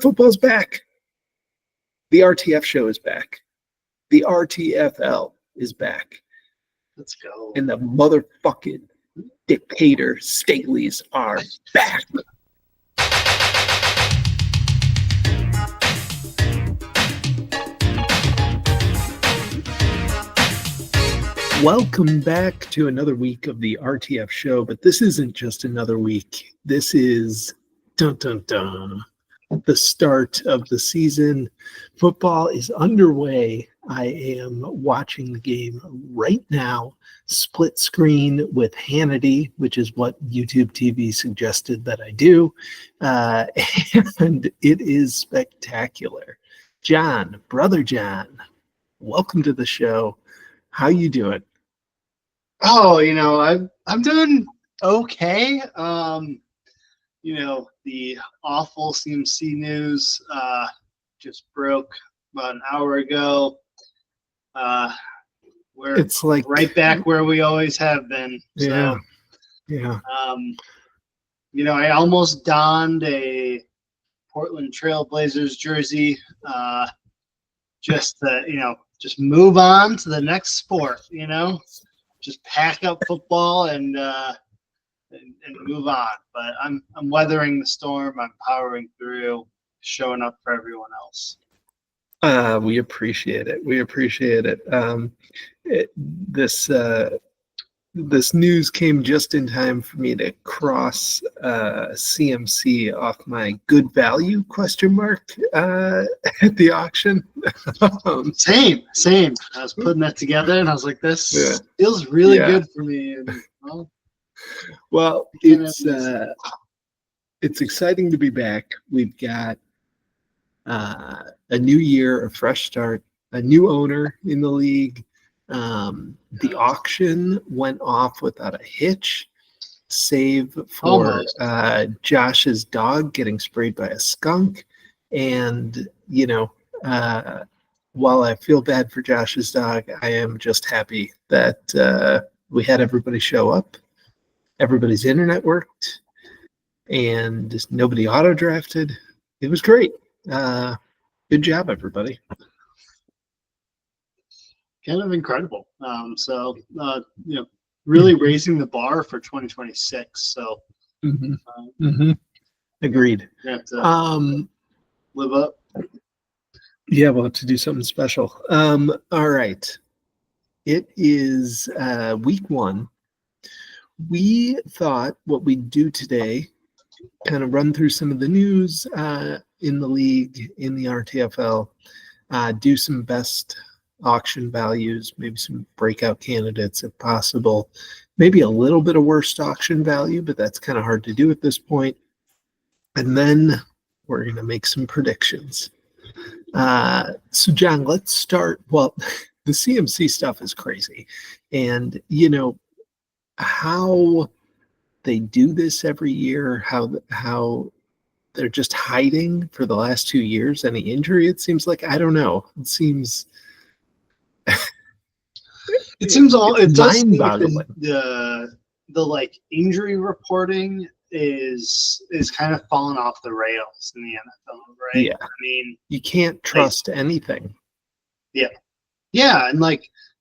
Football's back. The RTF Show is back. The RTFL is back. Let's go. And the motherfucking dictator Staleys are back. Welcome back to another week of the RTF Show, but this isn't just another week. This is the start of the season. Football is underway. I am watching the game right now, split screen with Hannity, which is what YouTube TV suggested that I do, and it is spectacular. John, brother John, welcome to the show. How you doing? Oh, I'm doing okay. The awful CMC news just broke about an hour ago. It's like right back where we always have been. Yeah. I almost donned a Portland Trailblazers jersey just to, just move on to the next sport, just pack up football and move on. But I'm weathering the storm. I'm powering through, showing up for everyone else. We appreciate it. This news came just in time for me to cross CMC off my good value ? At the auction. Same. I was putting that together and I was like, this feels really good for me. And, well, it's exciting to be back. We've got a new year, a fresh start, a new owner in the league. The auction went off without a hitch, save for Josh's dog getting sprayed by a skunk. And, while I feel bad for Josh's dog, I am just happy that we had everybody show up. Everybody's internet worked, and nobody auto-drafted. It was great. Good job, everybody. Kind of incredible. Really raising the bar for 2026. So, Agreed. You have to live up. Yeah, we'll have to do something special. All right. It is week one. We thought what we'd do today, kind of run through some of the news in the league, in the RTFL, do some best auction values, maybe some breakout candidates if possible, maybe a little bit of worst auction value, but that's kind of hard to do at this point. And then we're going to make some predictions. So John, let's start. Well, the CMC stuff is crazy. And, how they do this every year, how they're just hiding for the last 2 years any injury, it seems like. I don't know. It seems mind-boggling. The injury reporting is kind of falling off the rails in the NFL, right? Yeah. I mean, you can't trust anything. Yeah. Yeah, and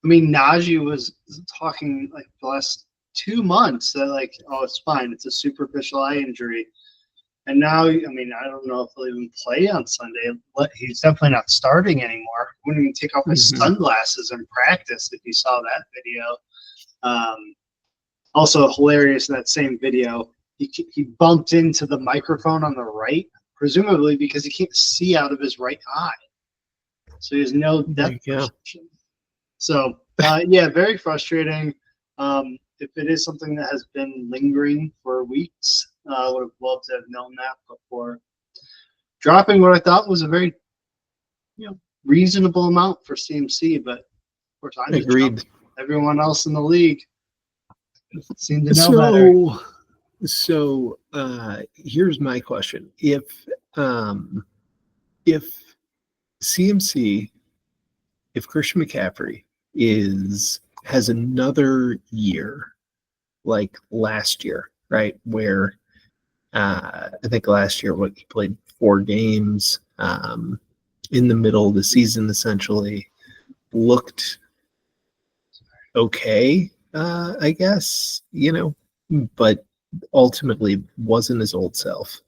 Najee was talking the last 2 months that it's fine, it's a superficial eye injury. And now, I don't know if he'll even play on Sunday. He's definitely not starting anymore. Wouldn't even take off his sunglasses in practice if you saw that video. Also hilarious in that same video, he bumped into the microphone on the right, presumably because he can't see out of his right eye. So he has no depth perception. So, very frustrating. If it is something that has been lingering for weeks, I would have loved to have known that before dropping what I thought was a very, reasonable amount for CMC. But of course, I agreed. Everyone else in the league seemed to know better. So, here's my question: If CMC, if Christian McCaffrey has another year like last year, right? Where I think last year he played 4 games in the middle of the season, essentially. Looked okay, I guess, but ultimately wasn't his old self.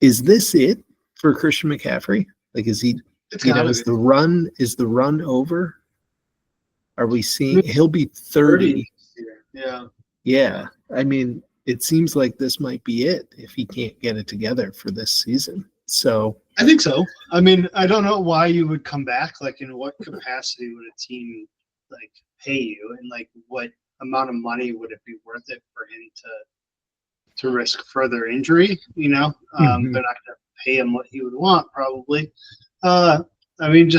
Is this it for Christian McCaffrey? Like, is he, It's gotta is be. the run over? Are we seeing, he'll be 30 30. this year. Yeah. Yeah. I mean, it seems like this might be it if he can't get it together for this season. So I think so. I mean, I don't know why you would come back. Like, in what capacity would a team like pay you, and like what amount of money would it be worth it for him to risk further injury? Mhm. They're not going to pay him what he would want, probably. I mean,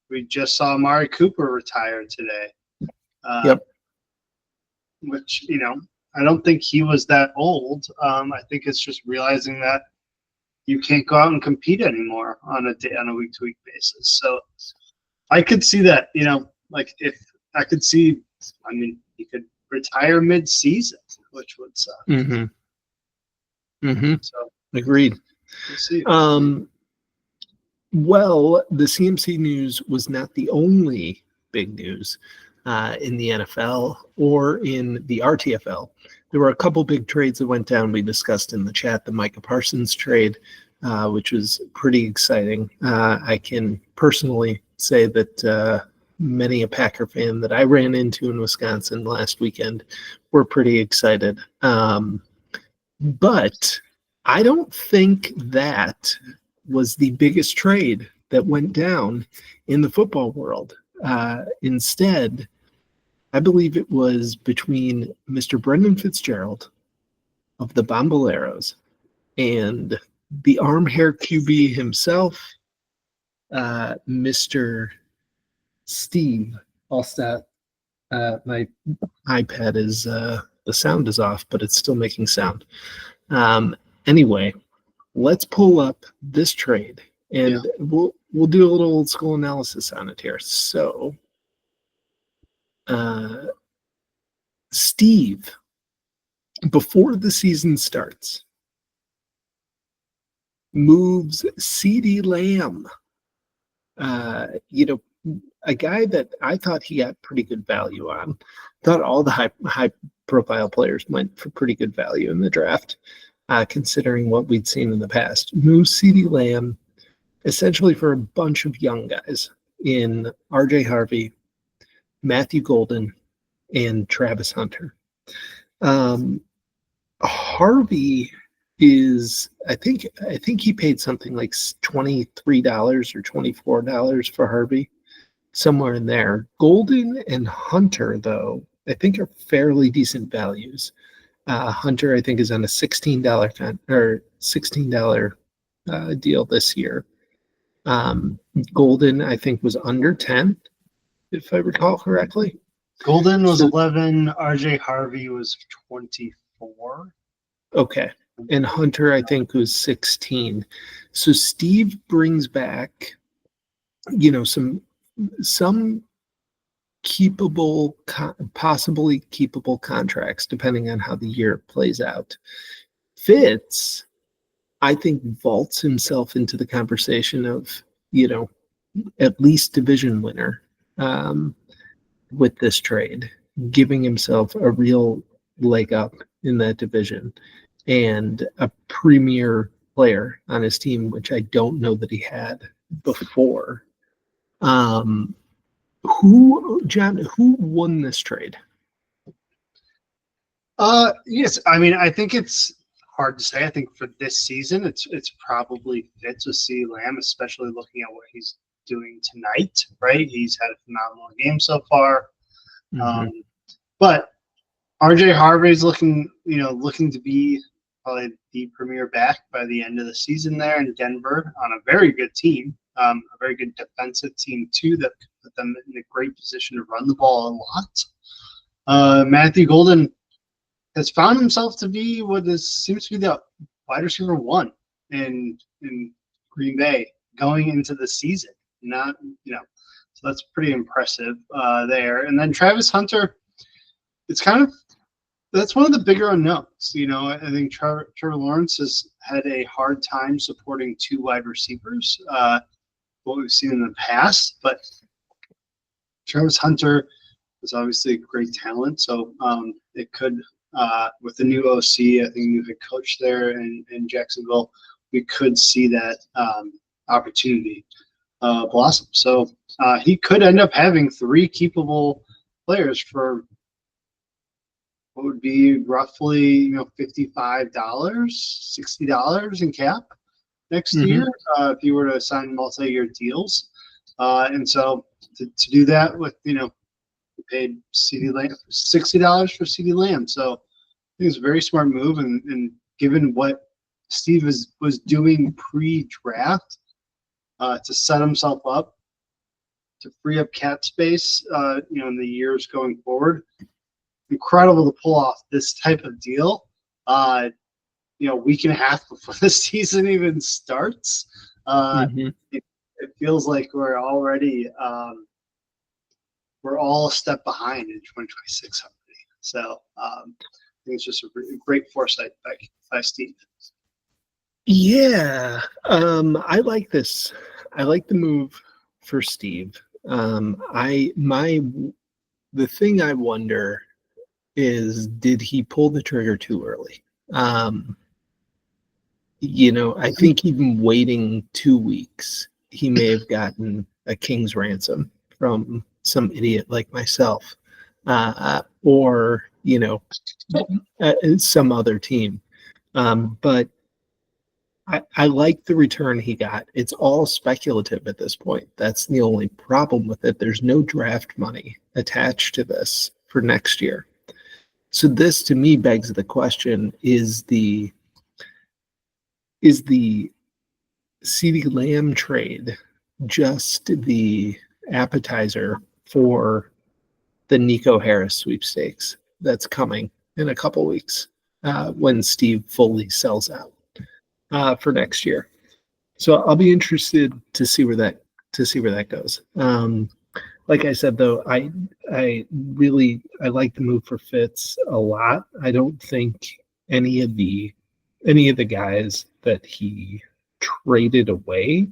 we just saw Amari Cooper retire today. Yep. Which, I don't think he was that old. I think it's just realizing that you can't go out and compete anymore on a week to week basis. So I could see that, like if I could see, I mean, he could retire mid-season, which would suck. So Agreed. we'll see. Well, the CMC news was not the only big news in the NFL or in the RTFL. There were a couple big trades that went down. We discussed in the chat the Micah Parsons trade, which was pretty exciting. I can personally say that many a Packer fan that I ran into in Wisconsin last weekend were pretty excited. But I don't think that was the biggest trade that went down in the football world. Instead, I believe it was between Mr. Brendan Fitzgerald of the Bomboleros and the arm hair QB himself, Mr. Steve Allstat. My iPad is the sound is off, but it's still making sound. Anyway, let's pull up this trade and we'll do a little old school analysis on it here. So, Steve, before the season starts, moves CeeDee Lamb. A guy that I thought he got pretty good value on. Thought all the high profile players went for pretty good value in the draft, considering what we'd seen in the past. Moves CeeDee Lamb essentially for a bunch of young guys in RJ Harvey, Matthew Golden, and Travis Hunter. Harvey is, I think he paid something like $23 or $24 for Harvey, somewhere in there. Golden and Hunter, though, I think are fairly decent values. Hunter, I think, is on a $16 deal this year. Golden, I think, was under 10, if I recall correctly. Golden was 11. RJ Harvey was 24. Okay. And Hunter, I think, was 16. So Steve brings back, some keepable, possibly keepable contracts, depending on how the year plays out. Fitz, I think, vaults himself into the conversation of, at least division winner with this trade, giving himself a real leg up in that division and a premier player on his team, which I don't know that he had before. Who won this trade? Yes, I mean, I think it's hard to say. I think for this season, it's probably Fitz with CeeDee Lamb, especially looking at what he's doing tonight. Right, he's had a phenomenal game so far. But RJ Harvey's looking to be probably the premier back by the end of the season there in Denver on a very good team, a very good defensive team too that put them in a great position to run the ball a lot. Matthew Golden has found himself to be seems to be the wide receiver 1 in Green Bay going into the season. So that's pretty impressive there. And then Travis Hunter, that's one of the bigger unknowns. I think Trevor Lawrence has had a hard time supporting two wide receivers, what we've seen in the past. But Travis Hunter is obviously a great talent, so it could, with the new OC, I think new head coach there in Jacksonville, we could see that opportunity blossom. So he could end up having three keepable players for what would be roughly $55, $60 in cap next year if you were to sign multi-year deals. And so to do that with we paid CeeDee Lamb $60 for CeeDee Lamb. So I think it's a very smart move, and given what Steve was doing pre-draft to set himself up to free up cap space, in the years going forward. Incredible to pull off this type of deal, a week and a half before the season even starts. It feels like we're already we're all a step behind in 2026 already. So I think it's just a great foresight by Steve. Yeah, I like this. I like the move for Steve. The thing I wonder is, did he pull the trigger too early? I think even waiting 2 weeks, he may have gotten a king's ransom from some idiot like myself, or some other team. But I like the return he got. It's all speculative at this point. That's the only problem with it. There's no draft money attached to this for next year. So this, to me, begs the question: is the CeeDee Lamb trade just the appetizer for the Nico Harris sweepstakes that's coming in a couple weeks when Steve fully sells out for next year? So I'll be interested to see where that goes. Like I said, though, I like the move for Fitz a lot. I don't think any of the guys that he traded away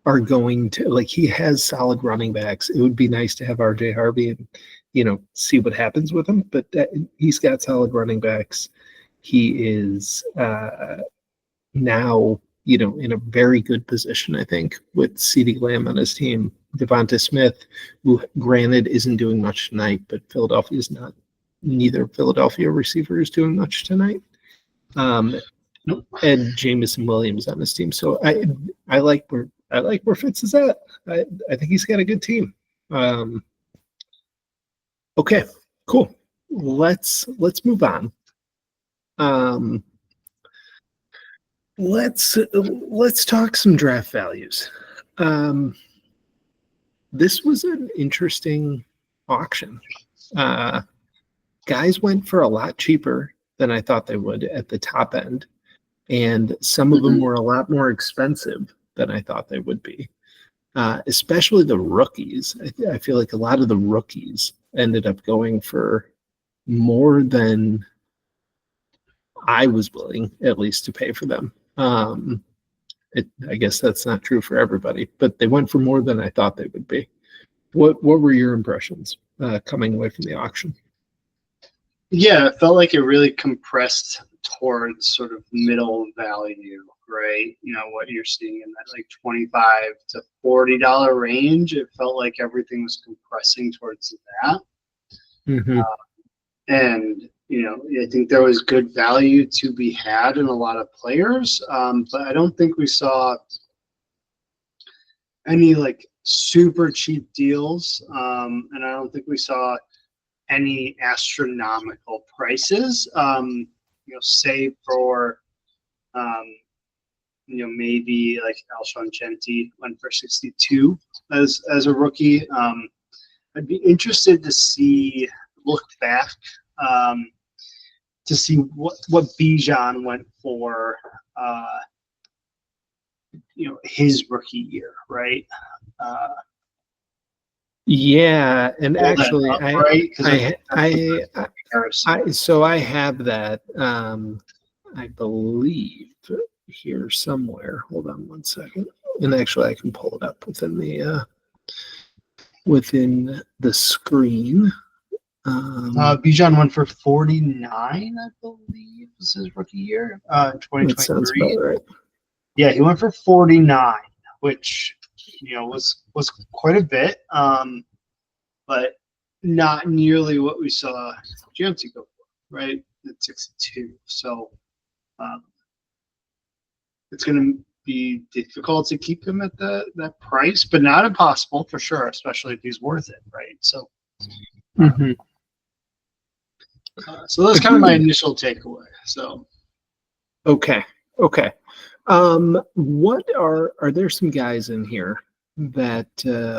are going to, he has solid running backs. It would be nice to have RJ Harvey and see what happens with him, but he's got solid running backs. He is now in a very good position, I think, with CeeDee Lamb on his team. Devonta Smith, who granted isn't doing much tonight, but neither Philadelphia receiver is doing much tonight. Nope. And Jamison Williams on his team. So I like where Fitz is at. I think he's got a good team. Okay, cool. Let's move on. Let's talk some draft values. This was an interesting auction. Guys went for a lot cheaper than I thought they would at the top end, and some of them were a lot more expensive than I thought they would be. Especially the rookies. I feel like a lot of the rookies ended up going for more than I was willing, at least, to pay for them. I guess that's not true for everybody, but they went for more than I thought they would be. What were your impressions coming away from the auction? Yeah, it felt like it really compressed towards sort of middle value, right? What you're seeing in that $25 to $40 range. It felt like everything was compressing towards that. And I think there was good value to be had in a lot of players, but I don't think we saw any super cheap deals, and I don't think we saw any astronomical prices. Save for maybe Alshon Jenti went for 62 as a rookie. I'd be interested to look back. To see what Bijan went for, his rookie year, right? Yeah, and actually, comparison. So I have that. I believe here somewhere. Hold on one second. And actually, I can pull it up within the screen. Bijan went for 49, I believe, was his rookie year, That sounds 2023. about right. Yeah, he went for 49, which was quite a bit, but not nearly what we saw Giamsi go for, right? At 62. So it's going to be difficult to keep him at that price, but not impossible for sure, especially if he's worth it, right? So. Mm-hmm. So that's kind of my initial takeaway. So, okay. What are there some guys in here that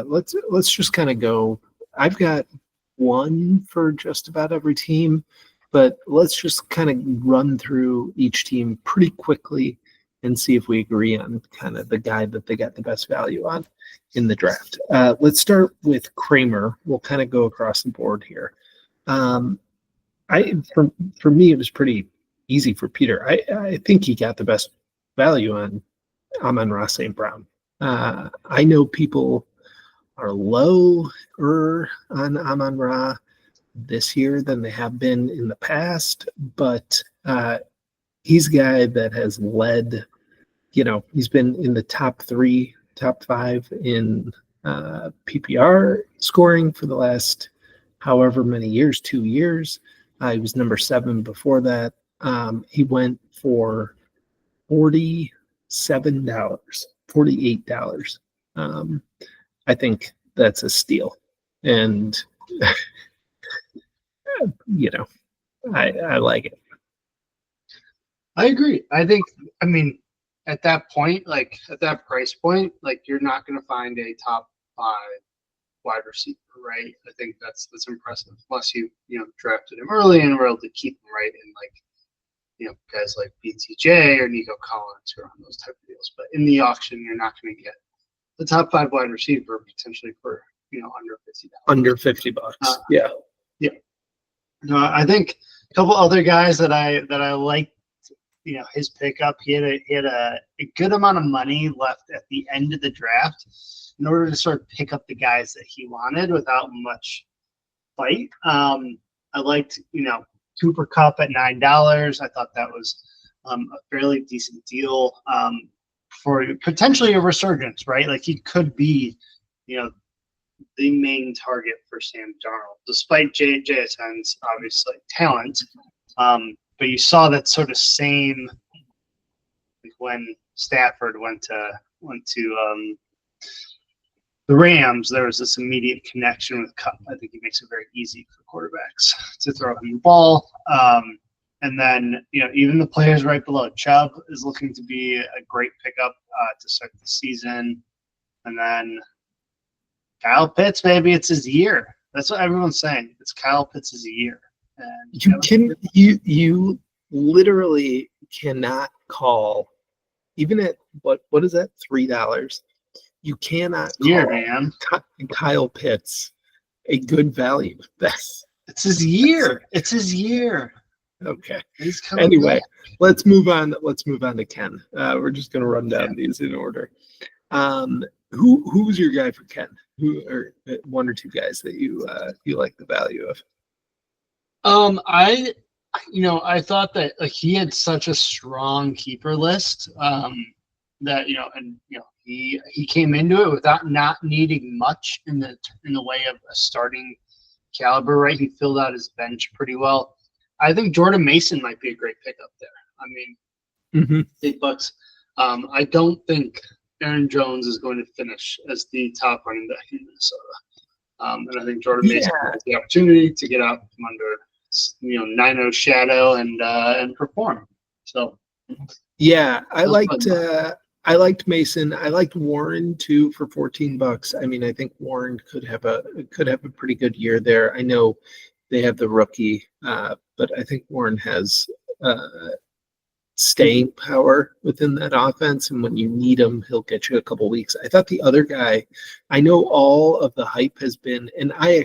let's just kind of go. I've got one for just about every team, but let's just kind of run through each team pretty quickly and see if we agree on kind of the guy that they got the best value on in the draft. Let's start with Kramer. We'll kind of go across the board here. For me, it was pretty easy for Peter. I think he got the best value on Amon-Ra St. Brown. I know people are lower on Amon-Ra this year than they have been in the past, but he's a guy that has led, he's been in the top 5 in PPR scoring for the last however many years, 2 years. He was number 7 before that. He went for $48. I think that's a steal. And, I like it. I agree. I mean, at that point, like at that price point, like you're not going to find a top 5 wide receiver, right? I think that's impressive. Plus, you drafted him early and were able to keep him, right? And guys like BTJ or Nico Collins or those type of deals. But in the auction, you're not going to get the top 5 wide receiver potentially for under $50. Under $50. Yeah. No, I think a couple other guys that I liked. His pickup. He had a good amount of money left at the end of the draft in order to sort of pick up the guys that he wanted without much fight. I liked, Cooper Kupp at $9. I thought that was a fairly decent deal for potentially a resurgence, right? Like he could be, the main target for Sam Darnold, despite JSN's obviously talent. But you saw that sort of same when Stafford went to the Rams. There was this immediate connection with Kupp. I think he makes it very easy for quarterbacks to throw him the ball. And then even the players right below, Chubb is looking to be a great pickup to start the season. And then Kyle Pitts, maybe it's his year. That's what everyone's saying. It's Kyle Pitts' year. And you literally cannot call, even at what is that, $3? You cannot call Kyle Pitts a good value. It's his year. It's his year. Okay. He's coming anyway, back. let's move on. Let's move on to Ken. We're just going to run down these in order. Who's your guy for Ken? Who are one or two guys that you like the value of? I thought that he had such a strong keeper list that he came into it without not needing much in the way of a starting caliber, right? He filled out his bench pretty well. I think Jordan Mason might be a great pickup there. I mean, big bucks. I don't think Aaron Jones is going to finish as the top running back in Minnesota. And I think Jordan Mason has the opportunity to get out from under Nino's shadow and perform. So I liked Mason. I liked Warren too for $14. I mean, I think Warren could have a pretty good year there. I know they have the rookie, but I think Warren has staying power within that offense, and when you need him, he'll get you a couple weeks. I thought the other guy, I know all of the hype has been, and I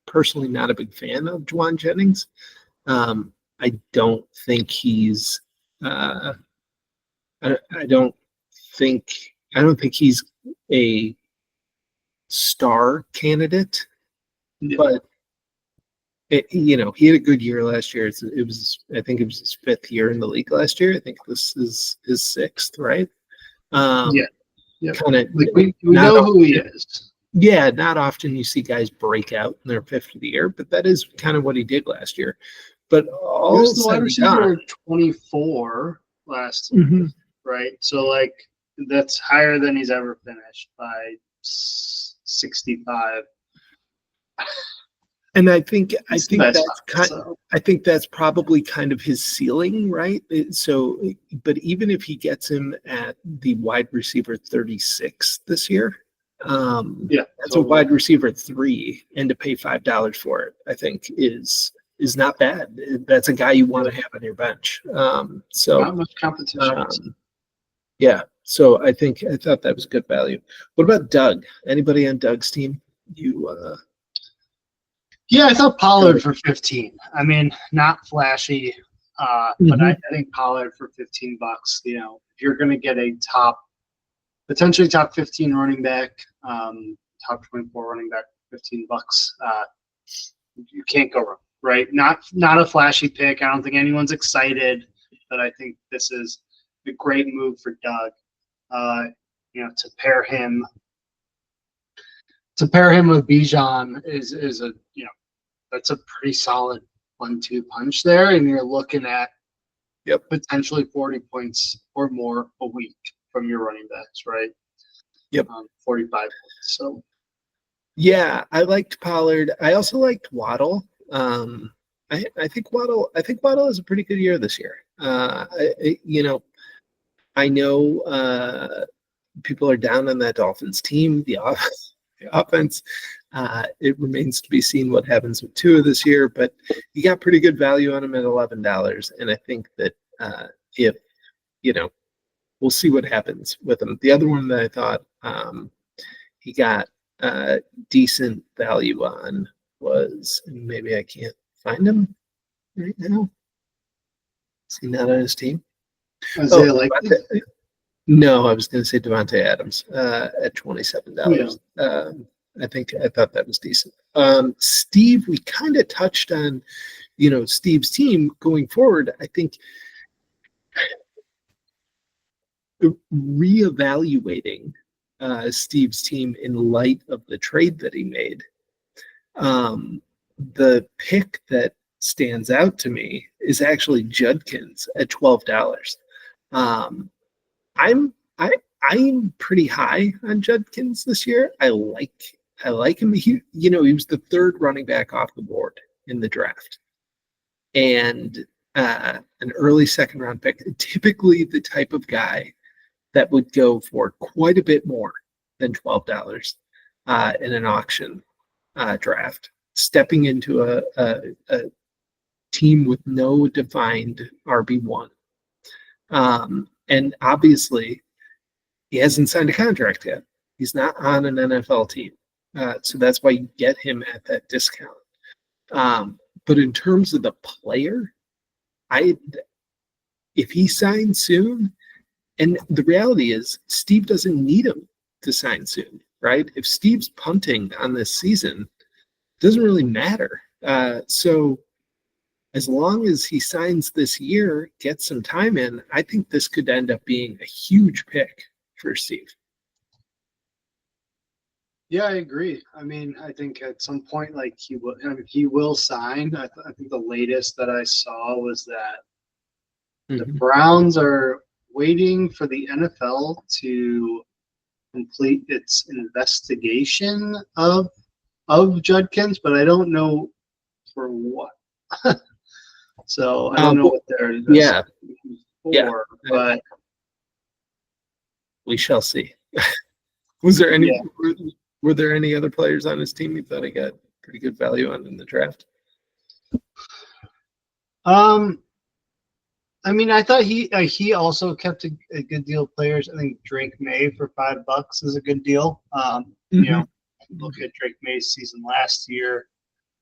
personally not a big fan of Juwan Jennings. I don't think he's. I don't think. I don't think he's a star candidate, Yeah. but he had a good year last year. It was. I think it was his 5th year in the league last year. I think this is his 6th, right? Yeah. Yep. Kind of. Like we know who he is. Yeah, not often you see guys break out in their 5th year, but that is kind of what he did last year. But He all was the said wide and receiver done, 24 last year, Mhm. right? So like that's higher than he's ever finished by 65. and I think It's the best that's so. I think that's probably kind of his ceiling, right? So, but even if he gets him at the wide receiver 36 this year, Yeah, that's a totally. wide receiver 3, and to pay $5 for it, I think is not bad. That's a guy you want to have on your bench. Not much competition. Yeah, so I thought that was good value. What about Doug? Anybody on Doug's team? Yeah, I thought Pollard for 15. I mean, not flashy, but I think Pollard for $15. If you're going to get a potentially top 15 running back, top 24 running back, $15, you can't go wrong, right? Not a flashy pick. I don't think anyone's excited, but I think this is a great move for Doug. To pair him with Bijan is a that's a pretty solid 1-2 punch there, and you're looking at potentially 40 points or more a week from your running backs, right? 45 points. So yeah, I liked Pollard. I also liked Waddle. I think Waddle has a pretty good year this year. I know people are down on that Dolphins team. The offense, it remains to be seen what happens with Tua this year, but you got pretty good value on him at $11, and I think that if we'll see what happens with him. The other one that I thought he got decent value on was, and maybe I can't find him right now. Is he not on his team? No, I was going to say Devontae Adams at $27. Yeah. I thought that was decent. Steve, we kind of touched on, Steve's team going forward. I think reevaluating Steve's team in light of the trade that he made. The pick that stands out to me is actually Judkins at $12. I'm pretty high on Judkins this year. I like him. He was the 3rd running back off the board in the draft, and an early 2nd round pick. Typically, the type of guy that would go for quite a bit more than $12 in an auction draft, stepping into a team with no defined RB1. And obviously, he hasn't signed a contract yet. He's not on an NFL team. So that's why you get him at that discount. But in terms of the player, if he signs soon, and the reality is Steve doesn't need him to sign soon, right? If Steve's punting on this season, it doesn't really matter. So as long as he signs this year, gets some time in, I think this could end up being a huge pick for Steve. Yeah, I agree. I mean, I think at some point, like he will sign. I think the latest that I saw was that the Browns are waiting for the NFL to complete its investigation of Judkins, but I don't know for what. So I don't know what they're investigating for, but we shall see. Was there any? Were there any other players on his team you thought he got pretty good value on in the draft? I mean, I thought he also kept a good deal of players. I think Drake May for $5 is a good deal. Look at Drake May's season last year.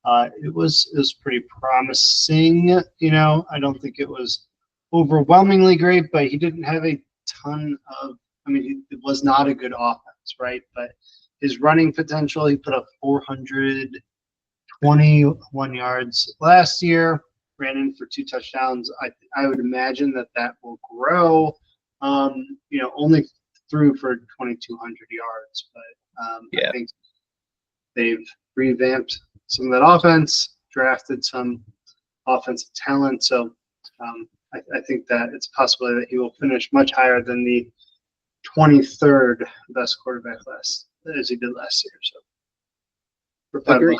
It was pretty promising. I don't think it was overwhelmingly great, but he didn't have a ton of. It was not a good offense, right? But his running potential, he put up 421 yards last year, ran in for 2 touchdowns. I would imagine that will grow. Only threw for 2,200 yards, but Yeah. I think they've revamped some of that offense, drafted some offensive talent. So I think that it's possible that he will finish much higher than the 23rd best quarterback as he did last year. So for $5,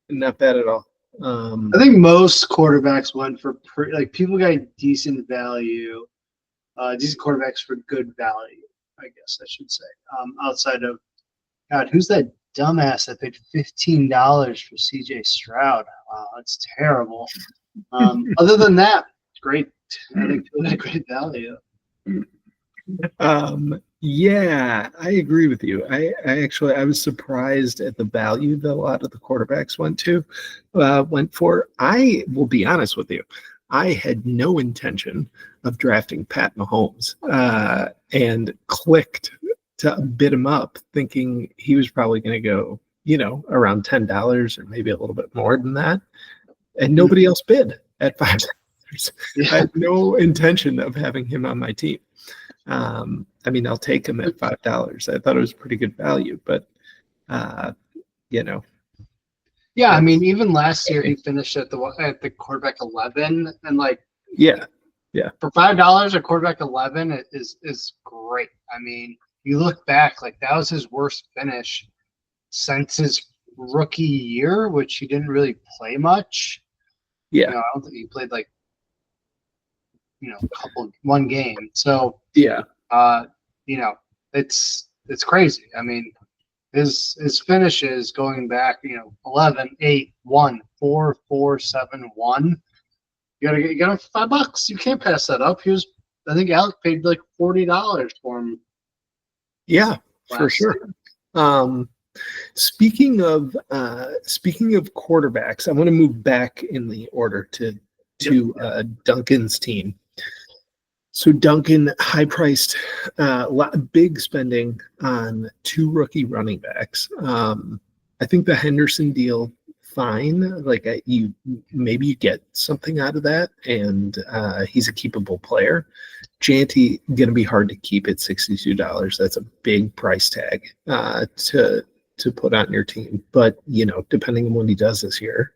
Not bad at all. I think most quarterbacks went for people got decent value, decent quarterbacks for good value, I guess I should say. Outside of God, who's that dumbass that paid $15 for CJ Stroud? Wow, that's terrible. Other than that, great. I think it was a great value. Yeah, I agree with you. I was surprised at the value that a lot of the quarterbacks went for. I will be honest with you. I had no intention of drafting Pat Mahomes, and clicked to bid him up, thinking he was probably going to go, around $10 or maybe a little bit more than that. And nobody else bid at $5. Yeah. I had no intention of having him on my team. I'll take him at $5. I thought it was pretty good value, but Yeah, even last year he finished at the quarterback 11, and yeah, for $5 a quarterback 11 is great. You look back, that was his worst finish since his rookie year, which he didn't really play much. Yeah, I don't think he played one game. So yeah, it's crazy. His finishes going back, 11, 8, 1, 4, 4, 7, 1. You got him for $5. You can't pass that up. I think Alec paid $40 for him. Yeah, for sure. Speaking of quarterbacks, I want to move back in the order to Duncan's team. So Duncan, high-priced, big spending on 2 rookie running backs. I think the Henderson deal, fine. Maybe you get something out of that, and he's a keepable player. Janty going to be hard to keep at $62. That's a big price tag to put on your team. But depending on what he does this year,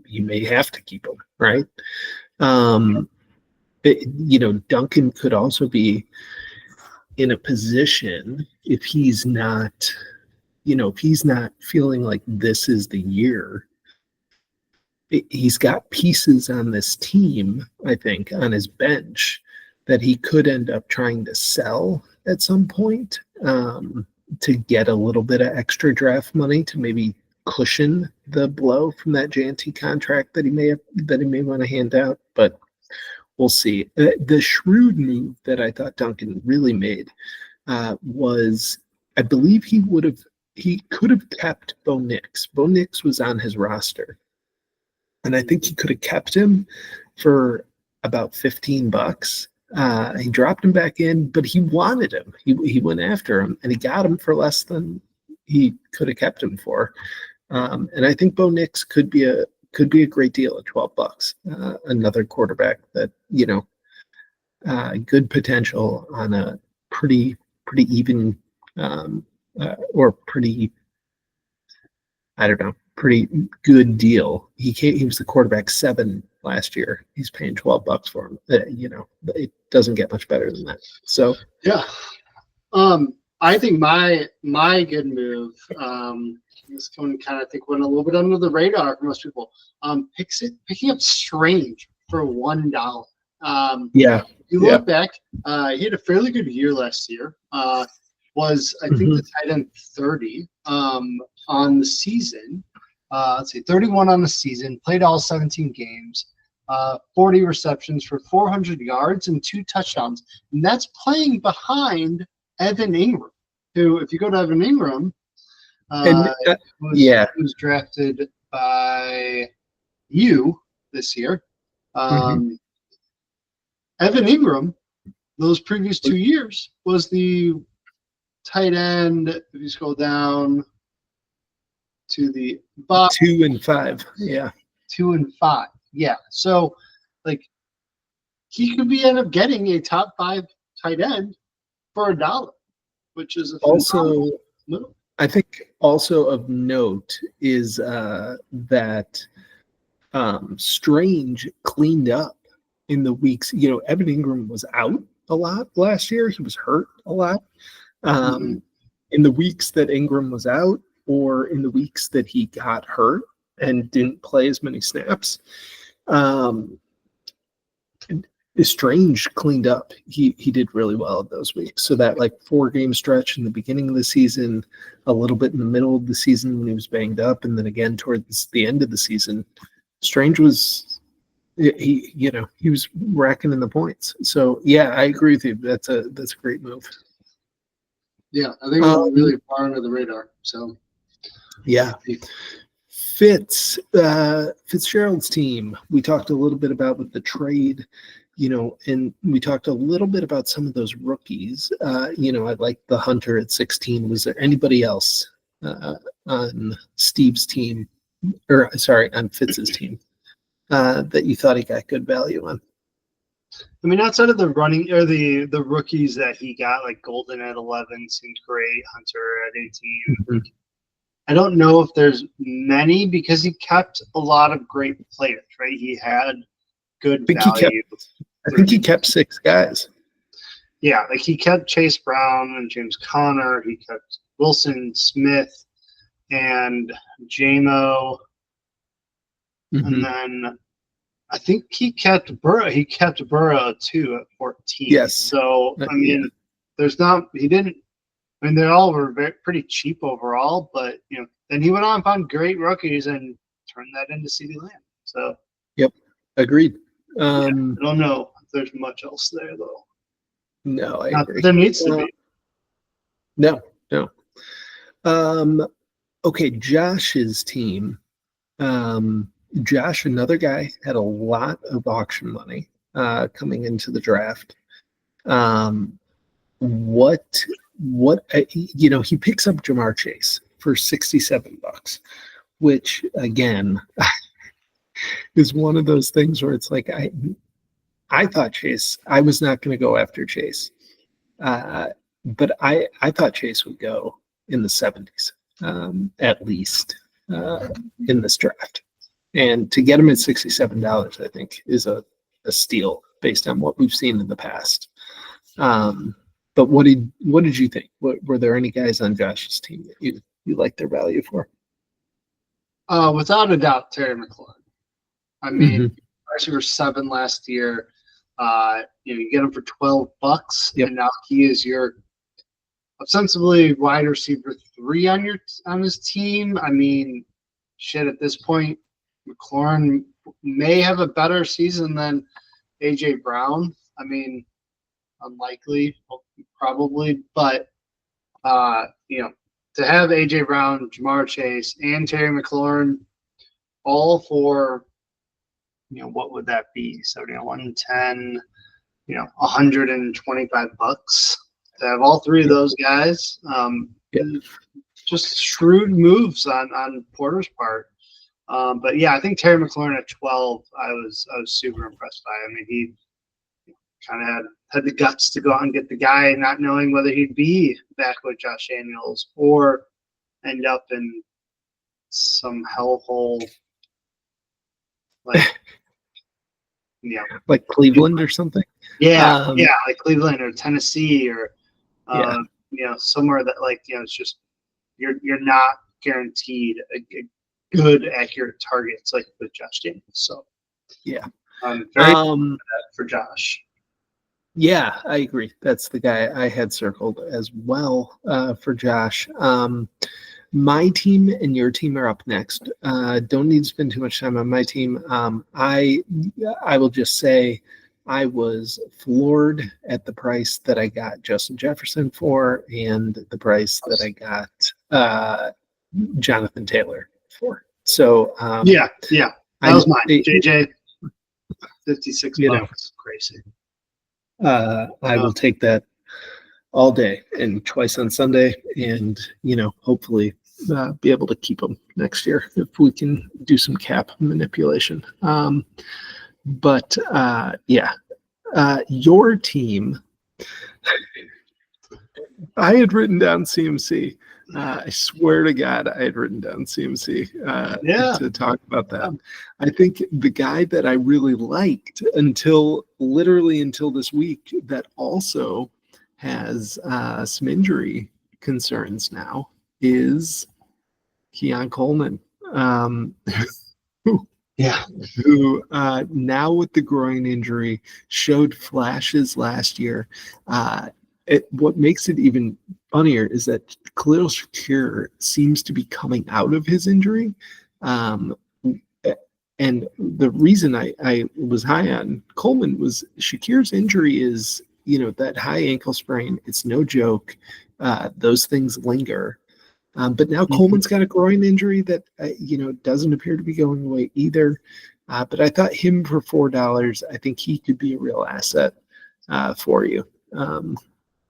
you may have to keep him, right? Duncan could also be in a position if he's not feeling like this is the year. He's got pieces on this team, I think, on his bench that he could end up trying to sell at some point, to get a little bit of extra draft money to maybe cushion the blow from that Janty contract that he may want to hand out. But we'll see. The shrewd move that I thought Duncan really made was, I believe he could have kept Bo Nix. Bo Nix was on his roster, and I think he could have kept him for about $15. He dropped him back in, but he wanted him. He went after him, and he got him for less than he could have kept him for. And I think Bo Nix could be a great deal at $12. Another quarterback that good potential on a pretty even or pretty, I don't know, pretty good deal. He was the quarterback 7 last year. He's paying $12 for him. It doesn't get much better than that. So yeah, I think my good move. This one kind of went a little bit under the radar for most people. Picking up Strange for $1. You look back, he had a fairly good year last year. Was I think the tight end 30 on the season. Let's see, 31 on the season. Played all 17 games. 40 receptions for 400 yards and 2 touchdowns, and that's playing behind Evan Ingram, who, if you go to Evan Ingram, And yeah, who was drafted by you this year. mhm. Evan Ingram, those previous 2 years, was the tight end. If you scroll down to the bottom, 2 and 5. Yeah. 2 and 5. Yeah. So, like, he could end up getting a top 5 tight end for $1, which is a Also, move. I think also of note is that Strange cleaned up in the weeks. Evan Ingram was out a lot last year. He was hurt a lot. Mhm. In the weeks that Ingram was out, or in the weeks that he got hurt and didn't play as many snaps, um, Strange cleaned up. He did really well in those weeks. So that 4-game stretch in the beginning of the season, a little bit in the middle of the season when he was banged up, and then again towards the end of the season, Strange was he was racking in the points. So yeah, I agree with you. That's a great move. Yeah, I think it was really far under the radar. So yeah. Fitzgerald's team, we talked a little bit about with the trade, and we talked a little bit about some of those rookies. I like the Hunter at 16. Was there anybody else on Steve's team, or sorry, on Fitz's team, that you thought he got good value on? I mean, outside of the running or the rookies that he got, like Golden at 11 seemed great, Hunter at 18. Mm-hmm. I don't know if there's many because he kept a lot of great players, right? He had good value. I think he kept 6 guys. Yeah, like he kept Chase Brown and James Conner. He kept Wilson Smith and JMO. Mm-hmm. And then I think he kept Burrow. He kept Burrow too at 14. Yes. So I mean, there's not. He didn't. I mean, they all were pretty cheap overall, but then he went on and found great rookies and turned that into CeeDee Lamb. So. Yep. Agreed. I don't know if there's much else there though. No, I agree. There needs to be. No. Okay, Josh's team. Josh, another guy, had a lot of auction money coming into the draft. He picks up Jamar Chase for $67, which again is one of those things where it's like I thought Chase. I was not going to go after Chase, but I thought Chase would go in the 70s at least in this draft. And to get him at $67, I think, is a steal based on what we've seen in the past. But what did you think? Were there any guys on Josh's team that you liked their value for? Without a doubt, Terry McLaurin. I mean, actually, we were 7 last year. You get him for $12, and now he is your ostensibly wide receiver 3 on his team. I mean, shit, at this point, McLaurin may have a better season than AJ Brown. I mean, unlikely, probably, but to have AJ Brown, Jamar Chase, and Terry McLaurin all for what would that be? 110, $125 to have all 3 of those guys. Just shrewd moves on Porter's part. But yeah, I think Terry McLaurin at 12, I was super impressed by. I mean, he kind of had the guts to go out and get the guy, not knowing whether he'd be back with Josh Daniels or end up in some hellhole like Cleveland or something. Yeah, like Cleveland or Tennessee or somewhere that it's just you're not guaranteed a good accurate targets like with Josh Daniels. So yeah, very for Josh. Yeah, I agree. That's the guy I had circled as well for Josh. My team and your team are up next. Don't need to spend too much time on my team. I will just say I was floored at the price that I got Justin Jefferson for and the price that I got Jonathan Taylor for. So yeah, that was mine. JJ, $56. Crazy. I will take that all day and twice on Sunday, and hopefully be able to keep them next year if we can do some cap manipulation. But your team. I had written down CMC. I swear to God, I had written down CMC to talk about that. I think the guy that I really liked until this week that also has some injury concerns now is Keon Coleman. Who now with the groin injury showed flashes last year. What makes it even funnier is that Khalil Shakir seems to be coming out of his injury. And the reason I was high on Coleman was Shakir's injury is, that high ankle sprain. It's no joke. Those things linger. But now Coleman's got a groin injury that, doesn't appear to be going away either. But I thought him for $4, I think he could be a real asset for you.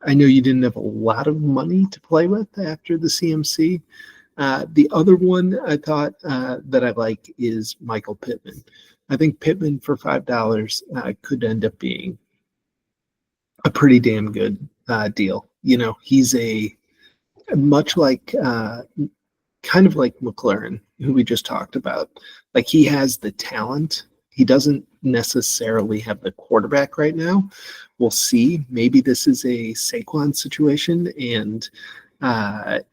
I know you didn't have a lot of money to play with after the CMC. The other one I thought that I like is Michael Pittman. I think Pittman for $5 could end up being a pretty damn good deal. He's much like kind of like McLaren, who we just talked about. Like, he has the talent. He doesn't necessarily have the quarterback right now. We'll see. Maybe this is a Saquon situation, and the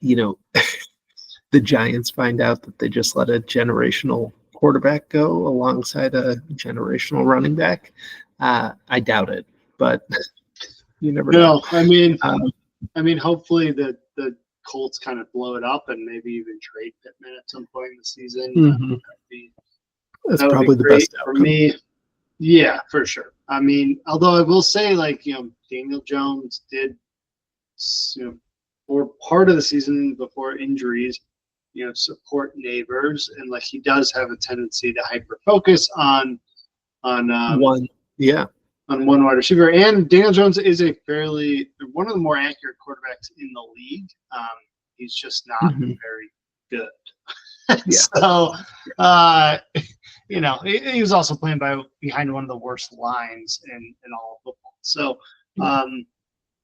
Giants find out that they just let a generational quarterback go alongside a generational running back. I doubt it, but you never know. I mean, hopefully the Colts kind of blow it up and maybe even trade Pittman at some point in the season. Mm-hmm. That's probably the best outcome. For me. Yeah, for sure. I mean, although I will say, Daniel Jones did, for part of the season before injuries, support Neighbors, and he does have a tendency to hyper focus on one wide receiver. And Daniel Jones is one of the more accurate quarterbacks in the league. He's just not very good. So, he was also playing behind one of the worst lines in all of football. So,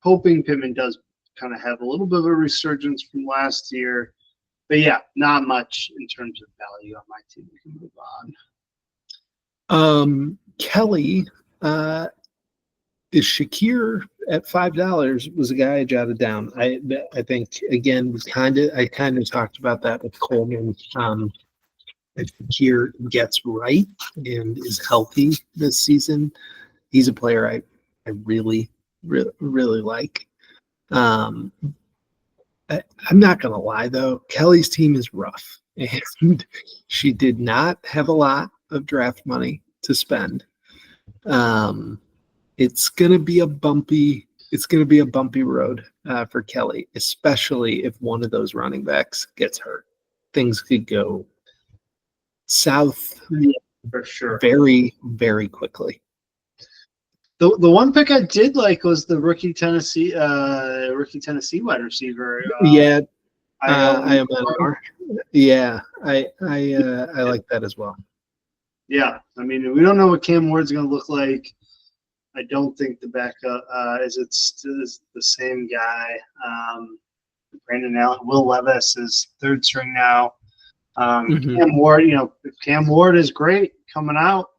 hoping Pittman does kind of have a little bit of a resurgence from last year. But yeah, not much in terms of value on my team. We can move on. Kelly, is Shakir at $5 was a guy I jotted down. I think, again, I kind of talked about that with Coleman. If Shakir gets right and is healthy this season, he's a player I really, really, really like. I'm not going to lie, though. Kelly's team is rough, and she did not have a lot of draft money to spend. It's going to be a bumpy road for Kelly, especially if one of those running backs gets hurt. Things could go south for sure very, very quickly. The one pick I did like was the rookie Tennessee wide receiver. I like that as well. Yeah, I mean, we don't know what Cam Ward's going to look like. I don't think the backup is the same guy. Brandon Allen, Will Levis is third string now. Cam Ward, if Cam Ward is great coming out,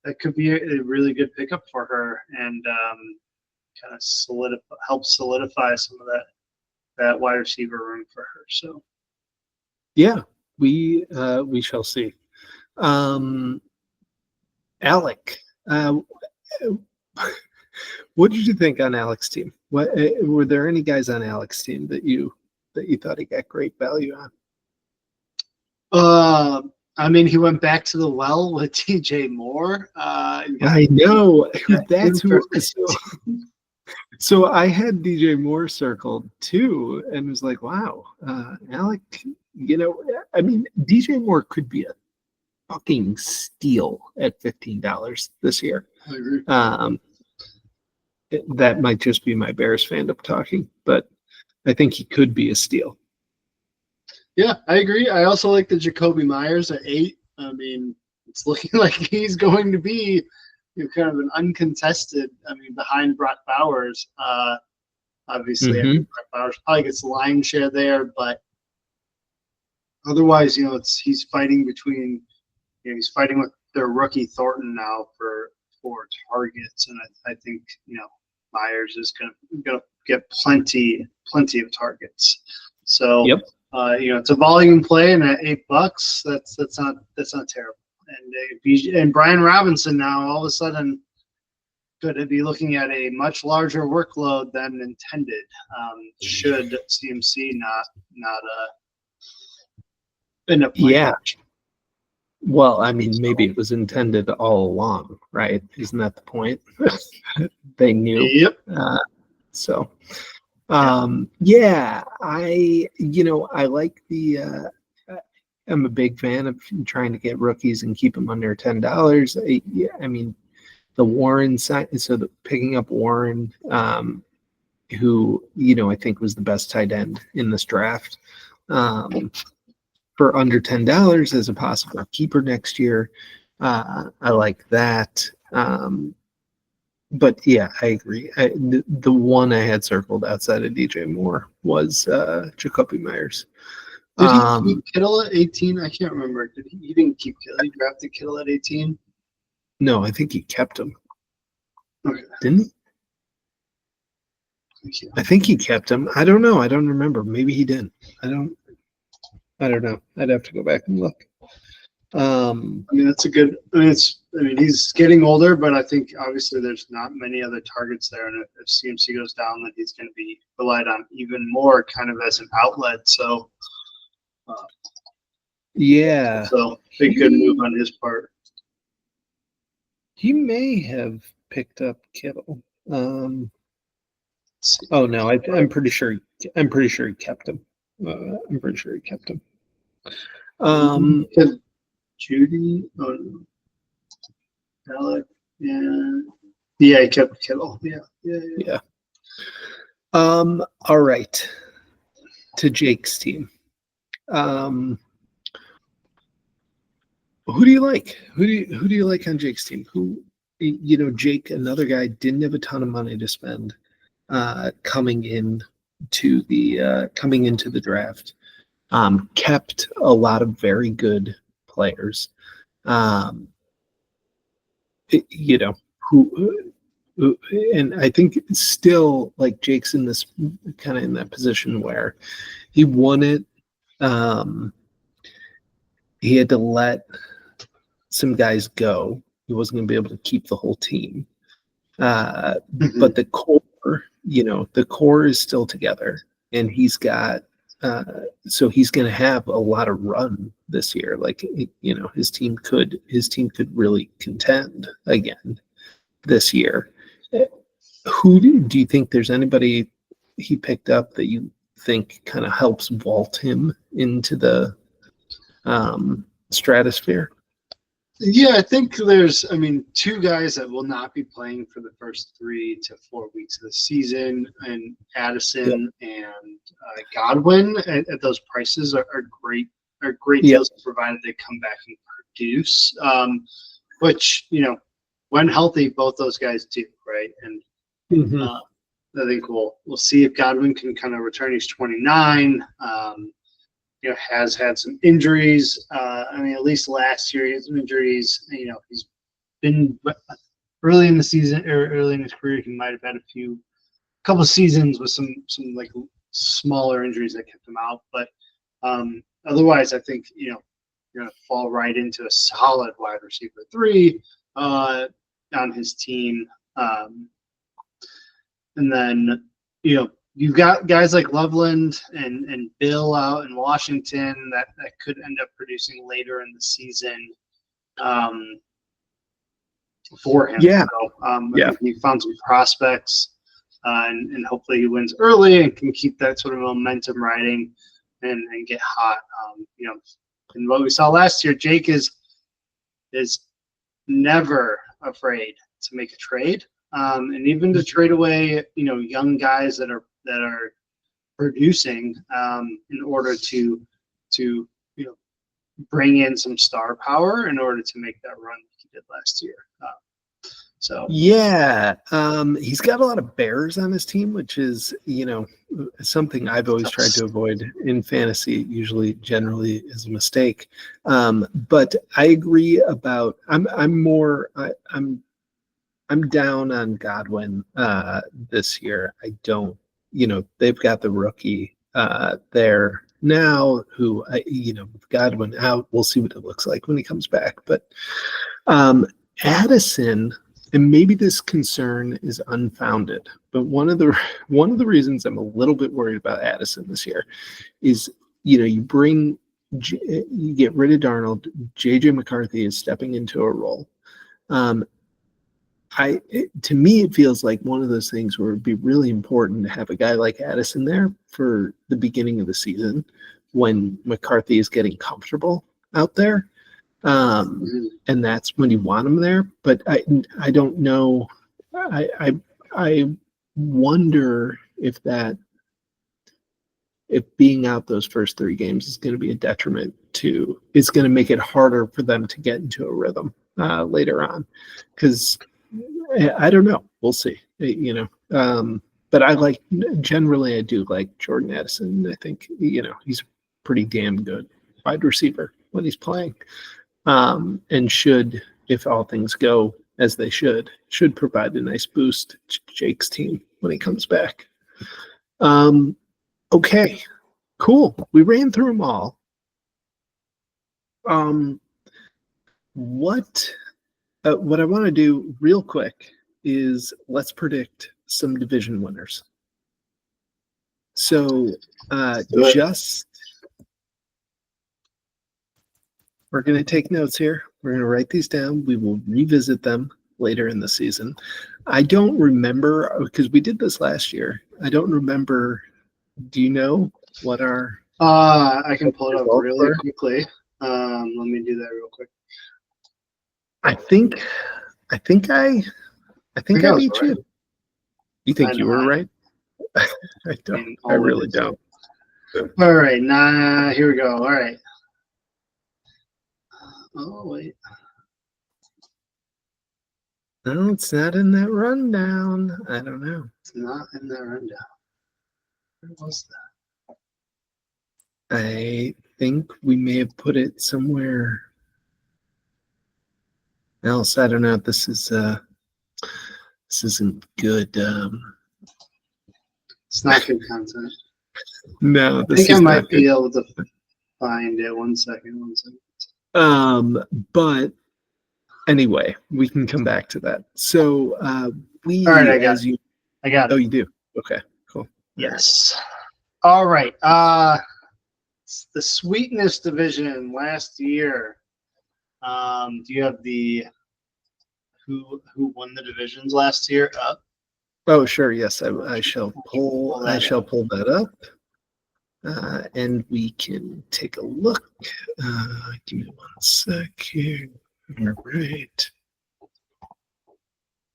that could be a really good pickup for her, and kind of help solidify some of that wide receiver room for her. So, yeah, we shall see. Alec, what did you think on Alec's team? What were there any guys on Alec's team that you thought he got great value on? I mean, he went back to the well with DJ Moore. I know. That's who. So I had DJ Moore circled too, and was like, wow, Alec, I mean, DJ Moore could be a fucking steal at $15 this year. I agree. That might just be my Bears fandom talking, but I think he could be a steal. Yeah, I agree. I also like the Jacoby Myers at 8. I mean, it's looking like he's going to be kind of an uncontested, behind Brock Bowers. Obviously, I think Brock Bowers probably gets the lion's share there, but otherwise, he's fighting between, he's fighting with their rookie Thornton now for targets, and I think Myers is gonna get plenty of targets. So yep. It's a volume play, and at $8, that's not terrible. And Brian Robinson now all of a sudden could be looking at a much larger workload than intended. Should CMC not end up playing much. Well, I mean, maybe it was intended all along, right? Isn't that the point? They knew. Yep. Yeah, I like the. I'm a big fan of trying to get rookies and keep them under $10. I mean, the Warren side. So picking up Warren, who I think was the best tight end in this draft. For under $10 as a possible keeper next year. I like that. But yeah, I agree. The one I had circled outside of DJ Moore was Jacoby Myers. Did he keep Kittle at 18? I can't remember. He didn't keep Kittle. He drafted Kittle at 18? No, I think he kept him. Okay. Didn't he? I think he kept him. I don't know. I don't remember. Maybe he didn't. I don't know. I'd have to go back and look. That's a good. He's getting older, but I think obviously there's not many other targets there, and if CMC goes down, then he's going to be relied on even more, kind of as an outlet. So, yeah. So big good move on his part. He may have picked up Kittle. Oh no, I'm pretty sure. I'm pretty sure he kept him. I'm pretty sure he kept him. Judy, Alec, yeah, he kept Kittle. Yeah. All right. To Jake's team. Who do you like? Who do you like on Jake's team? Who, Jake, another guy, didn't have a ton of money to spend coming into the draft. Kept a lot of very good players. Who, and I think still like Jake's in this kind of in that position where he won it. He had to let some guys go. He wasn't going to be able to keep the whole team. But the core is still together, and he's got. So he's going to have a lot of run this year. Like his team could really contend again this year. Who do you think there's anybody he picked up that you think kind of helps vault him into the stratosphere? Yeah, I think there's, two guys that will not be playing for the first 3 to 4 weeks of the season, and Addison and Godwin at those prices are great deals, provided they come back and produce, which, when healthy, both those guys do, right? And I think we'll see if Godwin can kind of return. He's 29. Has had some injuries. At least last year he had some injuries. He's been early in the season or early in his career. He might have had a couple seasons with some like smaller injuries that kept him out. But otherwise, I think you're gonna fall right into a solid wide receiver 3 on his team. And then you've got guys like Loveland and Bill out in Washington that could end up producing later in the season for him. Yeah. So, I think he found some prospects and hopefully he wins early and can keep that sort of momentum riding and get hot. And what we saw last year, Jake is never afraid to make a trade, and even to trade away young guys that are producing in order to bring in some star power in order to make that run like he did last year. Yeah, he's got a lot of bears on his team, which is something I've always tried to avoid in fantasy. Generally is a mistake. But I agree about. I'm down on Godwin this year. I don't. They've got the rookie there now, who with Godwin out, we'll see what it looks like when he comes back. But Addison. And maybe this concern is unfounded, but one of the reasons I'm a little bit worried about Addison this year is, you get rid of Darnold, JJ McCarthy is stepping into a role. To me, it feels like one of those things where it'd be really important to have a guy like Addison there for the beginning of the season when McCarthy is getting comfortable out there. And that's when you want him there. But I don't know. I wonder if being out those first 3 games is going to be a detriment to. It's going to make it harder for them to get into a rhythm later on, because I don't know. We'll see. But I do like Jordan Addison. I think he's pretty damn good wide receiver when he's playing. And should, if all things go as they should provide a nice boost to Jake's team when he comes back. Okay, cool. We ran through them all. What I want to do real quick is let's predict some division winners. So we're going to take notes here. We're going to write these down. We will revisit them later in the season. I don't remember, because we did this last year. I don't remember. Do you know what our... I can pull it up really quickly. Let me do that real quick. I think I beat you. You think you were right? I don't. I really don't. All right. Nah, here we go. All right. Oh, wait. No, it's not in that rundown. I don't know. It's not in that rundown. Where was that? I think we may have put it somewhere else. I don't know. This isn't good. It's not good content. No, I think I might be able to find it. One second. But anyway, we can come back to that. So all right, I got it. Oh, you do? Okay, cool. Yes. All right. The sweetness division last year. Do you have the who won the divisions last year up? Oh, sure. Yes, I shall pull that up. And we can take a look. Give me 1 sec here. All right.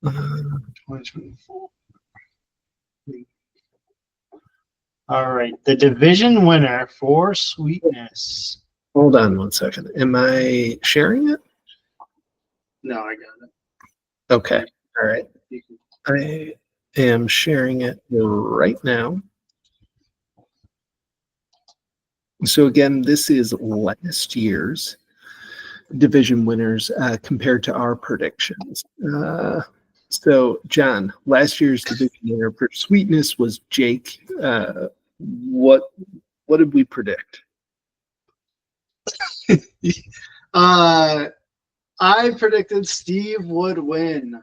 2024. All right. The division winner for sweetness. Hold on 1 second. Am I sharing it? No, I got it. Okay. All right. I am sharing it right now. So again, this is last year's division winners compared to our predictions. So, John, last year's division winner for sweetness was Jake. What did we predict? I predicted Steve would win.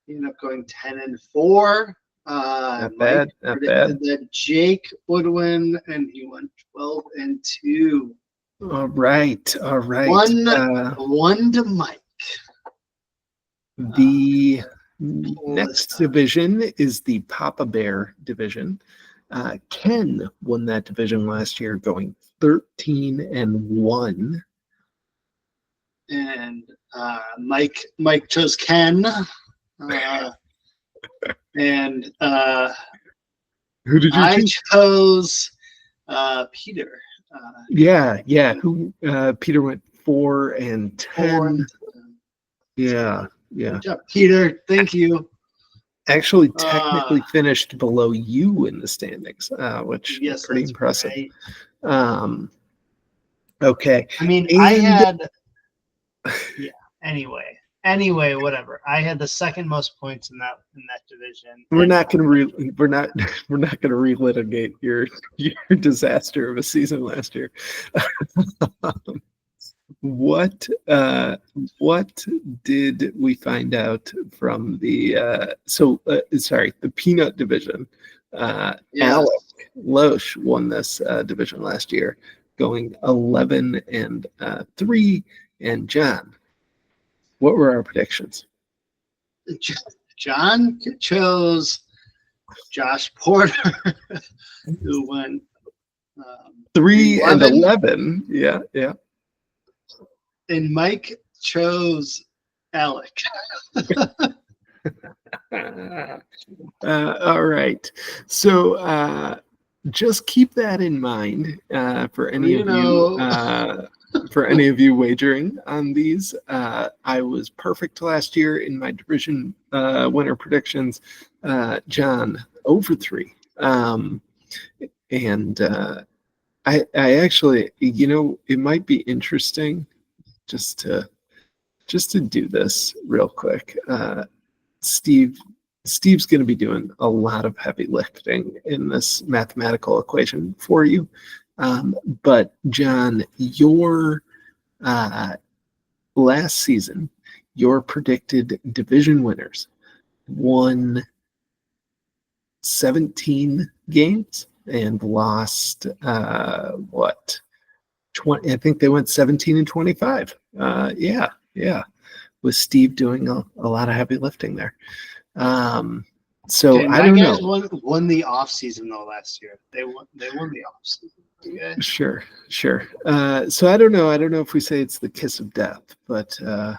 He ended up going 10-4. Not bad. That Jake would win, and he went 12-2. All right. One to Mike. Next division is the Papa Bear division. Ken won that division last year, going 13-1. And Mike chose Ken. And Who did you I choose? chose Peter. Yeah. Who? Peter went 4-10. Yeah. Good job, Peter. Thank you. Actually, technically finished below you in the standings, which is pretty impressive. Right. Okay. I mean, I had. Yeah. Anyway, whatever. I had the second most points in that division. We're not going to relitigate your disaster of a season last year. What did we find out from the the peanut division? Yes. Alec Loesch won this division last year, going 11-3. And John, what were our predictions? John chose Josh Porter, who went 3-11. Yeah. And Mike chose Alec. All right. So just keep that in mind for any of you wagering on these. I was perfect last year in my division winner predictions. John, over 3. And I actually, it might be interesting just to do this real quick. Steve's going to be doing a lot of heavy lifting in this mathematical equation for you. But John, your last season, your predicted division winners won 17 games and lost 20. I think they went 17-25. Yeah. With Steve doing a lot of heavy lifting there. So I don't know. Won the off season though last year. They won the off season. Okay. Sure. So I don't know. I don't know if we say it's the kiss of death, but it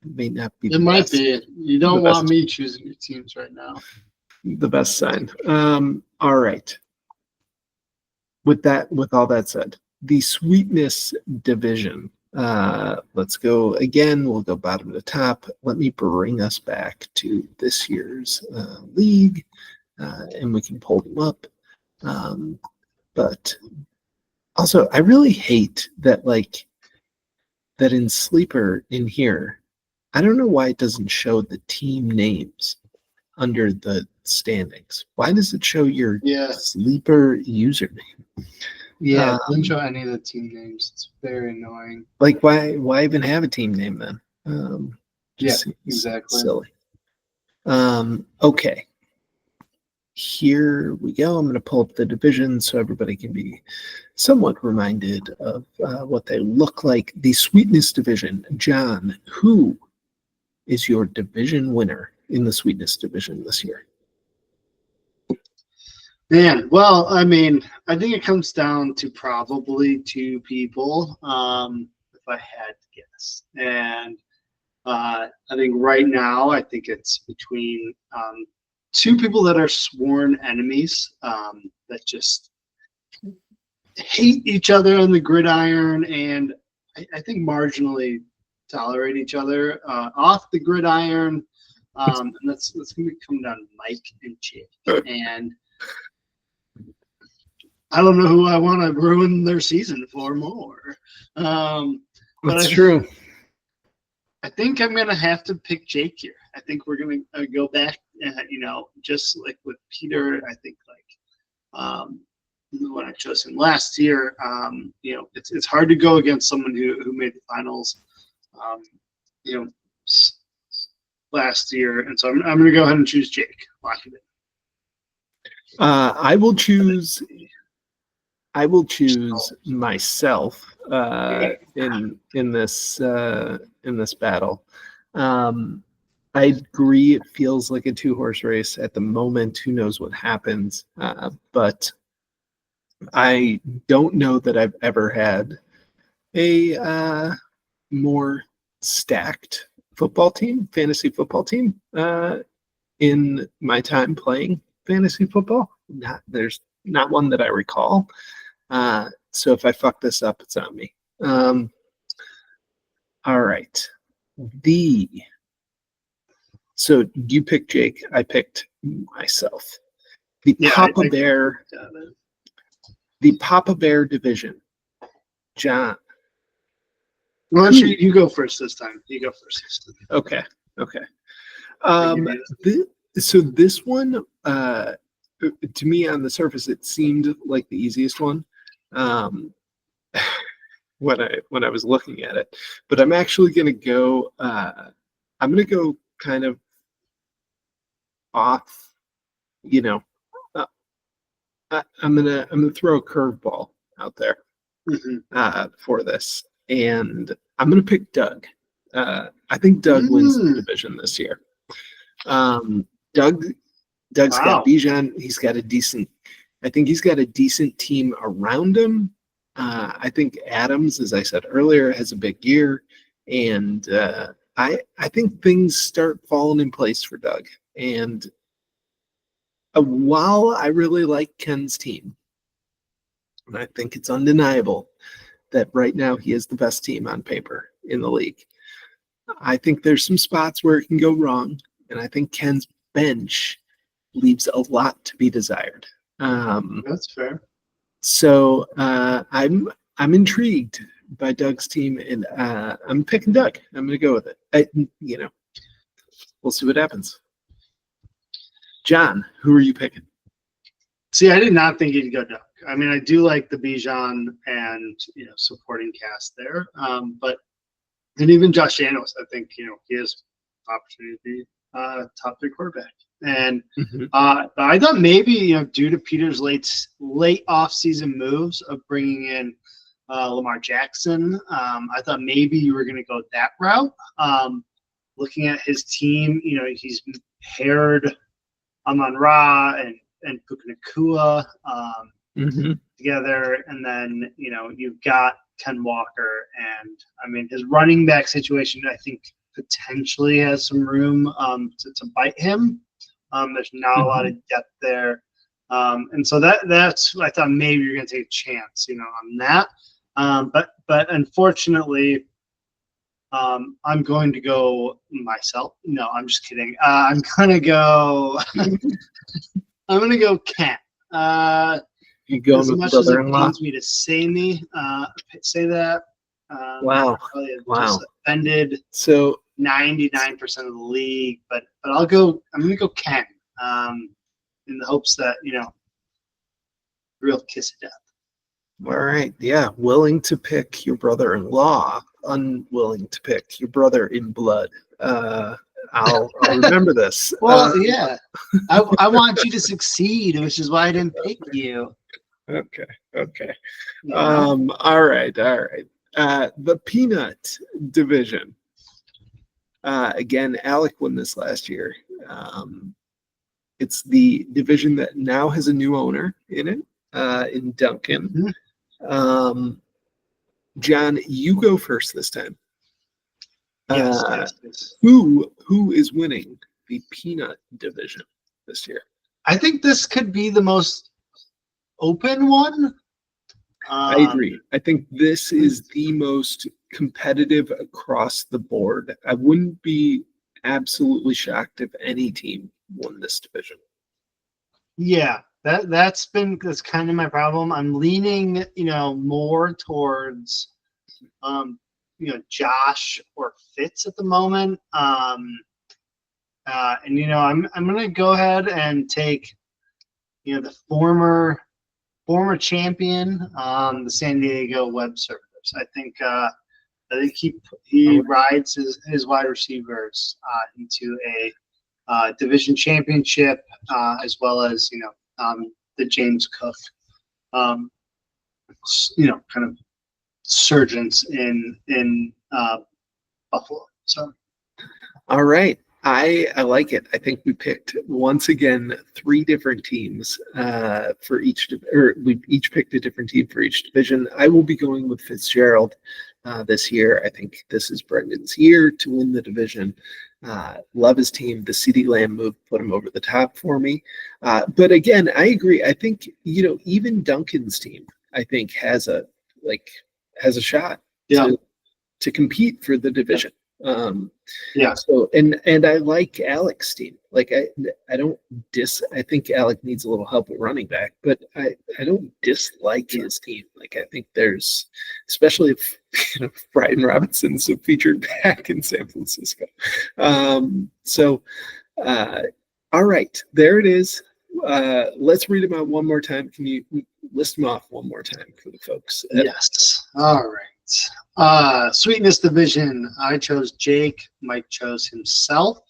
may not be. It might be. You don't want me choosing your teams right now. The best sign. All right. With all that said, the sweetness division. Let's go again. We'll go bottom to top. Let me bring us back to this year's league, and we can pull them up. But also, I really hate that, that in Sleeper in here, I don't know why it doesn't show the team names under the standings. Why does it show your Sleeper username? Yeah, it doesn't show any of the team names. It's very annoying. Why even have a team name then? Exactly. Silly. Okay. Here we go. I'm going to pull up the division so everybody can be somewhat reminded of what they look like. The Sweetness division. John, who is your division winner in the Sweetness division this year? Man, well, I mean, I think it comes down to probably 2 people, if I had to guess. And I think right now, I think it's between 2 people that are sworn enemies that just hate each other on the gridiron, and I think marginally tolerate each other off the gridiron. And that's going to come down to Mike and Jake. And I don't know who I want to ruin their season for more. That's true. I think I'm going to have to pick Jake here. I think we're going to go back, just like with Peter. I think when I chose him last year, it's hard to go against someone who made the finals, last year. And so I'm going to go ahead and choose Jake. Lock it in. I will choose myself in this battle. I I agree. It feels like a 2-horse race at the moment. Who knows what happens? But I don't know that I've ever had a more stacked fantasy football team, in my time playing fantasy football. There's not one that I recall. So if I fuck this up, it's on me. All right. So you picked Jake. I picked myself. The Papa Bear. The Papa Bear division. John. Why don't you go first this time? You go first this time. Okay. So this one, to me on the surface, it seemed like the easiest one. When I was looking at it, but I'm actually going to go. I'm going to go kind of off. I'm gonna throw a curveball out there for this, and I'm gonna pick Doug. I think Doug wins the division this year. Doug's got Bijan. I think he's got a decent team around him. I think Adams, as I said earlier, has a big year, and I think things start falling in place for Doug. And while I really like Ken's team, and I think it's undeniable that right now he is the best team on paper in the league, I think there's some spots where it can go wrong, and I think Ken's bench leaves a lot to be desired. That's fair. So I'm intrigued by Doug's team, and I'm picking Doug. I'm going to go with it. We'll see what happens. John, who are you picking? See, I did not think he'd go Doug. I mean, I do like the Bijan and supporting cast there, and even Josh Daniels. I think he has opportunity to be top 3 quarterback. And I thought maybe due to Peter's late off-season moves of bringing in Lamar Jackson, I thought maybe you were going to go that route. Looking at his team, he's paired Amon-Ra and Puka Nacua together, and then you've got Ken Walker, and I mean his running back situation I think potentially has some room to bite him. There's not a lot of depth there, and so that's I thought maybe you're going to take a chance on that, but unfortunately I'm going to go myself. No, I'm just kidding. I'm gonna go Ken. You going as with much as it brother-in-law? pains me to say that. Wow. Just offended. So 99% of the league, but I'm gonna go Ken, in the hopes that real kiss of death. All right, yeah, willing to pick your brother-in-law, unwilling to pick your brother in blood. I'll remember this. Well, yeah, I want you to succeed, which is why I didn't pick you. Okay. All right. The peanut division. Again, Alec won this last year. It's the division that now has a new owner in it, in Duncan. John, you go first this time. Yes. Who is winning the peanut division this year? I think this could be the most open one. I agree. I think this is the most competitive across the board. I wouldn't be absolutely shocked if any team won this division. Yeah, that's kind of my problem. I'm leaning, more towards, Josh or Fitz at the moment. And I'm gonna go ahead and take, the former champion, the San Diego Web Servers. I think he rides his wide receivers into a division championship, as well as the James Cook, kind of surgeons in Buffalo. So, all right, I like it. I think we picked once again 3 different teams for each, or we each picked a different team for each division. I will be going with Fitzgerald this year. I think this is Brendan's year to win the division. Love his team. The CeeDee Lamb move put him over the top for me. But again, I agree. I think even Duncan's team, I think, has a shot to compete for the division. So and I like Alec's team. Like I don't I think Alec needs a little help at running back, but I don't dislike his team. Like I think there's, especially if Brian Robinson's a featured back in San Francisco. All right, there it is. Let's read them out one more time. Can you list them off one more time for the folks? Yes. All right. Sweetness division, I chose Jake. Mike chose himself.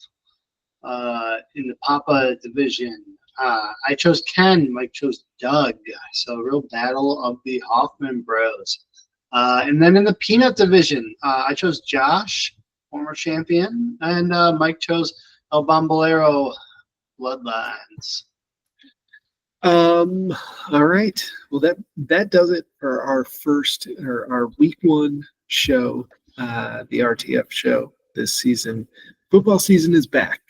In the Papa division, I chose Ken. Mike chose Doug. So a real battle of the Hoffman bros. And then in the Peanut division, I chose Josh, former champion, and Mike chose El Bombolero Bloodlines. All right. Well, that does it for our week 1 show, the RTF show this season. Football season is back,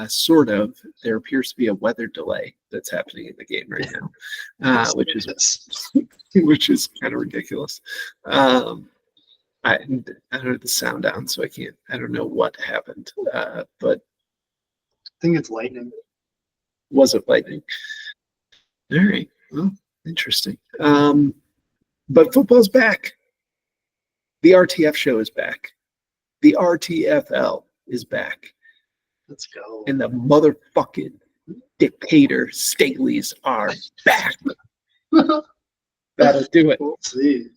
sort of. There appears to be a weather delay that's happening in the game right now, which is kind of ridiculous. I don't have the sound down, so I don't know what happened, but I think it's lightning. Was it lightning? All right. Well, interesting. But football's back. The RTF show is back. The RTFL is back. Let's go. And the motherfucking dictator Staleys are back. That'll do it. We'll see.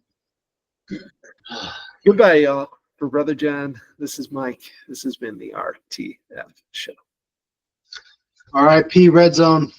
Goodbye, y'all. For Brother John, this is Mike. This has been the RTF show. RIP Red Zone.